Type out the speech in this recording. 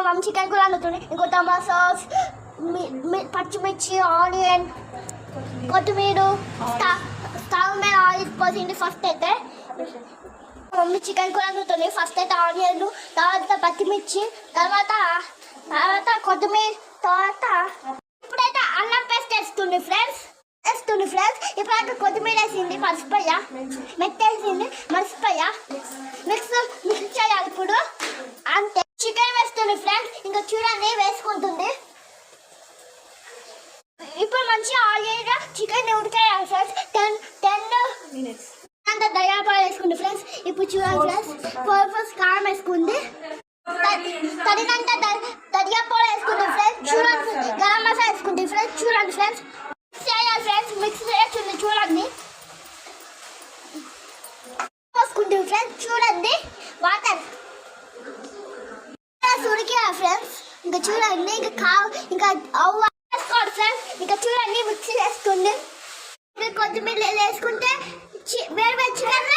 మా mummy chicken కూడా అందుతుంది. ఇంకో టమాటా సాస్, పచ్చిమిర్చి, ఆనియన్, కొత్తిమీర, స్టవ్ మీద ఆయిల్ పోసింది. ఫస్ట్ అయితే మమ్మీ చికెన్ కూడా అందుతుంది. ఫస్ట్ అయితే ఆనియన్లు, తర్వాత పచ్చిమిర్చి, తర్వాత కొత్తిమీర, తర్వాత ఇప్పుడైతే అల్లం పేస్ట్ వేస్తుంది ఫ్రెండ్స్. ఇప్పుడైతే కొత్తిమీర వేసింది, మర్చిపోయా. మెత్తేసింది, మర్చిపోయా. మిక్స్ చేయాలి ఇప్పుడు. అంతే. చికెన్ వేస్తుంది ఫ్రెండ్స్. ఇంకా చూడండి వేసుకుంటుంది. ఇప్పుడు మంచిగా ఆయిల్గా చికెన్ ఉడికేయాలి ఫ్రెండ్స్. 10 minutes అంత దయాపాలు వేసుకుంది ఫ్రెండ్స్. ఇప్పుడు చూడండి ఫ్రెండ్స్, ఫస్ట్ కారం వేసుకుంది, తగినంత దరియాపాలు వేసుకుంది ఫ్రెండ్స్. చూడండి, గరం మసాలా వేసుకుంది ఫ్రెండ్స్. చూడండి ఫ్రెండ్స్, చేయాలి ఫ్రెండ్స్. మిక్స్ చేస్తుంది చూడండి. వేసుకుంది ఫ్రెండ్స్. చూడండి వాటర్ ఉడికేయాలి ఫ్రెండ్స్. ఇంకా చూడండి, ఇంకా అవ్వ వేసుకోవాలి ఫ్రెండ్స్. ఇంకా చూడండి మిక్సీ వేసుకుంది. కొత్తిమీర వేసుకుంటే వేరే చికెన్